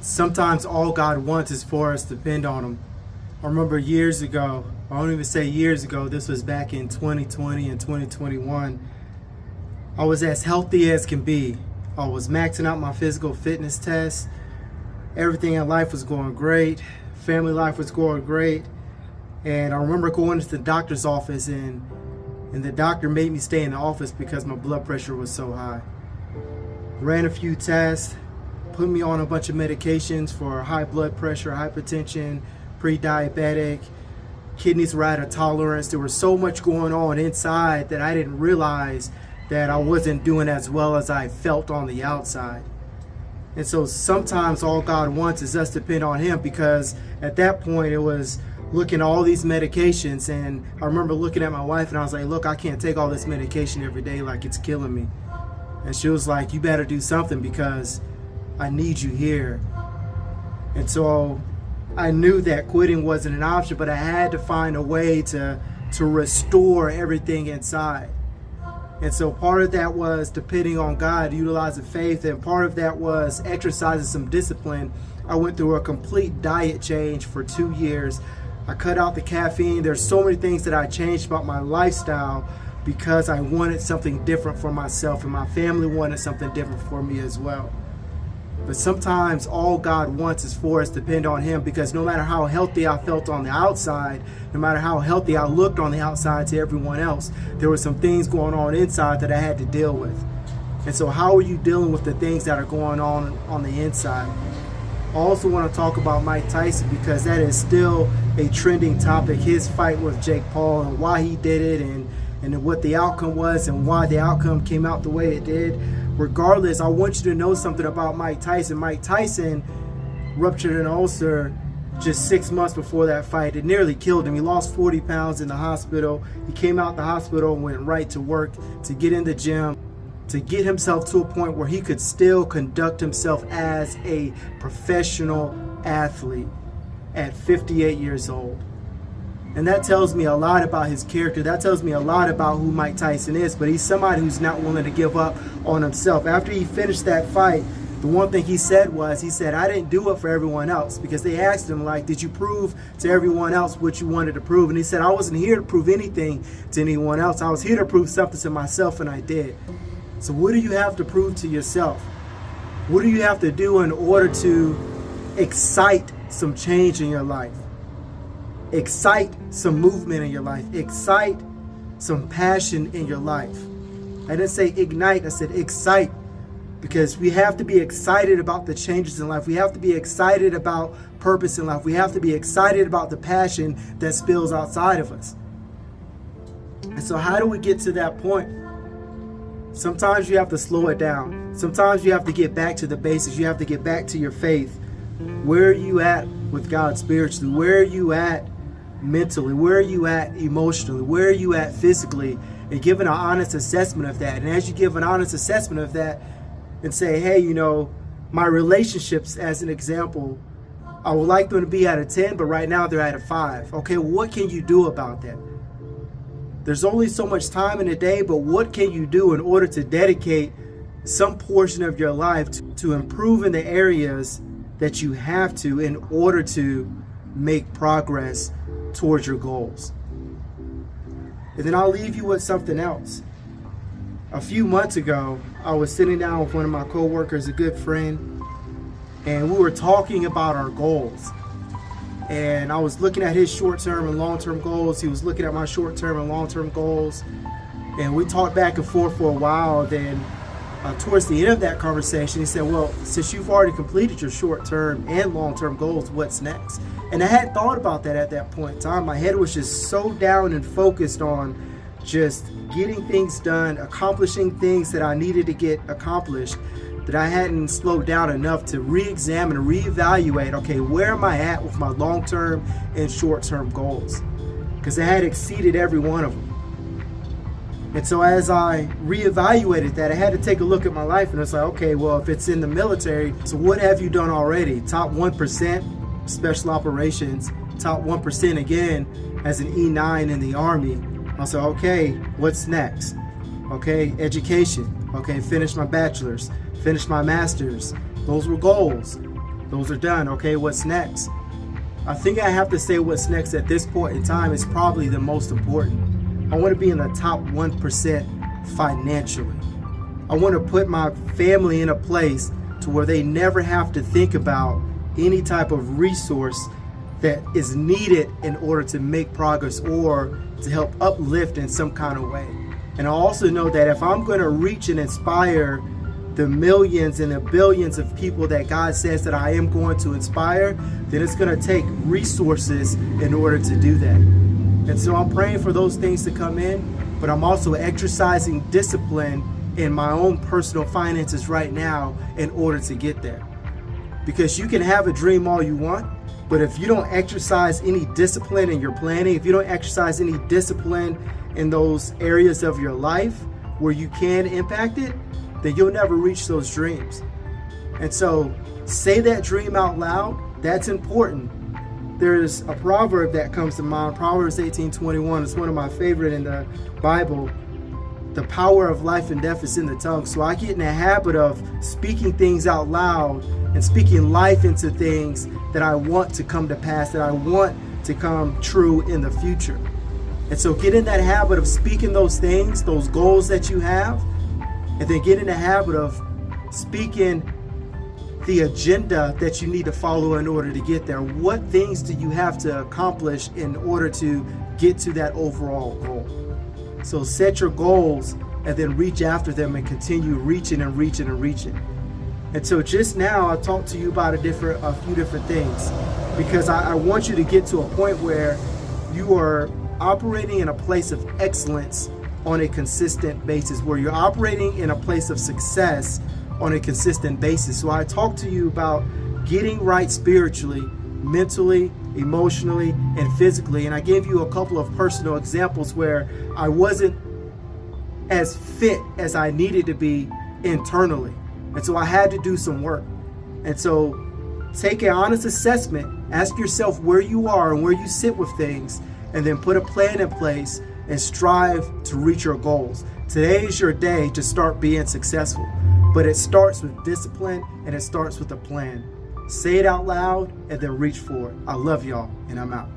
Sometimes all God wants is for us to depend on Him. I remember years ago, I don't even say years ago, this was back in 2020 and 2021, I was as healthy as can be. I was maxing out my physical fitness tests. Everything in life was going great. Family life was going great. And I remember going to the doctor's office and the doctor made me stay in the office because my blood pressure was so high. Ran a few tests, put me on a bunch of medications for high blood pressure, hypertension, pre-diabetic, kidneys were at a tolerance. There was so much going on inside that I didn't realize that I wasn't doing as well as I felt on the outside. And so sometimes all God wants is us to depend on Him, because at that point it was looking at all these medications, and I remember looking at my wife and I was like, look, I can't take all this medication every day, like it's killing me. And she was like, you better do something because I need you here. And so I knew that quitting wasn't an option, but I had to find a way to restore everything inside. And so part of that was depending on God, utilizing faith, and part of that was exercising some discipline. I went through a complete diet change for 2 years. I cut out the caffeine. There's so many things that I changed about my lifestyle because I wanted something different for myself, and my family wanted something different for me as well. But sometimes all God wants is for us to depend on Him, because no matter how healthy I felt on the outside, no matter how healthy I looked on the outside to everyone else, there were some things going on inside that I had to deal with. And so how are you dealing with the things that are going on the inside? I also want to talk about Mike Tyson, because that is still a trending topic, his fight with Jake Paul and why he did it, and what the outcome was and why the outcome came out the way it did. Regardless, I want you to know something about Mike Tyson. Mike Tyson ruptured an ulcer just 6 months before that fight. It nearly killed him. He lost 40 pounds in the hospital. He came out the hospital and went right to work to get in the gym, to get himself to a point where he could still conduct himself as a professional athlete at 58 years old. And that tells me a lot about his character. That tells me a lot about who Mike Tyson is. But he's somebody who's not willing to give up on himself. After he finished that fight, the one thing he said was, I didn't do it for everyone else. Because they asked him, like, did you prove to everyone else what you wanted to prove? And he said, I wasn't here to prove anything to anyone else. I was here to prove something to myself, and I did. So what do you have to prove to yourself? What do you have to do in order to excite some change in your life? Excite some movement in your life. Excite some passion in your life. I didn't say ignite, I said excite. Because we have to be excited about the changes in life. We have to be excited about purpose in life. We have to be excited about the passion that spills outside of us. And so how do we get to that point? Sometimes you have to slow it down. Sometimes you have to get back to the basics. You have to get back to your faith. Where are you at with God spiritually? Where are you at mentally? Where are you at emotionally? Where are you at physically? And give an honest assessment of that. And as you give an honest assessment of that and say, hey, my relationships, as an example, I would like them to be at a 10, but right now they're at a 5. Okay, well, what can you do about that? There's only so much time in a day, but what can you do in order to dedicate some portion of your life to improve in the areas that you have to in order to make progress towards your goals? And then I'll leave you with something else. A few months ago, I was sitting down with one of my coworkers, a good friend, and we were talking about our goals. And I was looking at his short-term and long-term goals. He was looking at my short-term and long-term goals. And we talked back and forth for a while. Then towards the end of that conversation, he said, well, since you've already completed your short-term and long-term goals, what's next? And I hadn't thought about that at that point in time. My head was just so down and focused on just getting things done, accomplishing things that I needed to get accomplished, that I hadn't slowed down enough to re-examine and reevaluate, okay, where am I at with my long-term and short-term goals? Because I had exceeded every one of them. And so as I reevaluated that, I had to take a look at my life, and it's like, okay, well, if it's in the military, so what have you done already? Top 1% special operations, top 1% again as an E9 in the Army. I said, okay, what's next? Okay, education. Okay, finish my bachelor's, finish my master's. Those were goals. Those are done. Okay, what's next? I think I have to say what's next at this point in time is probably the most important. I want to be in the top 1% financially. I want to put my family in a place to where they never have to think about any type of resource that is needed in order to make progress or to help uplift in some kind of way. And I also know that if I'm going to reach and inspire the millions and the billions of people that God says that I am going to inspire, then it's going to take resources in order to do that. And so I'm praying for those things to come in, but I'm also exercising discipline in my own personal finances right now in order to get there. Because you can have a dream all you want, but if you don't exercise any discipline in your planning, if you don't exercise any discipline in those areas of your life where you can impact it, then you'll never reach those dreams. And so say that dream out loud. That's important. There's a proverb that comes to mind, Proverbs 18:21. It's one of my favorite in the Bible. The power of life and death is in the tongue. So I get in the habit of speaking things out loud and speaking life into things that I want to come to pass, that I want to come true in the future. And so get in that habit of speaking those things, those goals that you have, and then get in the habit of speaking the agenda that you need to follow in order to get there. What things do you have to accomplish in order to get to that overall goal? So set your goals and then reach after them and continue reaching and reaching and reaching. And so just now I talked to you about a few different things, because I want you to get to a point where you are operating in a place of excellence on a consistent basis, where you're operating in a place of success on a consistent basis. So I talked to you about getting right spiritually, mentally, emotionally, and physically. And I gave you a couple of personal examples where I wasn't as fit as I needed to be internally. And so I had to do some work. And so take an honest assessment, ask yourself where you are and where you sit with things, and then put a plan in place and strive to reach your goals. Today is your day to start being successful, but it starts with discipline and it starts with a plan. Say it out loud and then reach for it. I love y'all, and I'm out.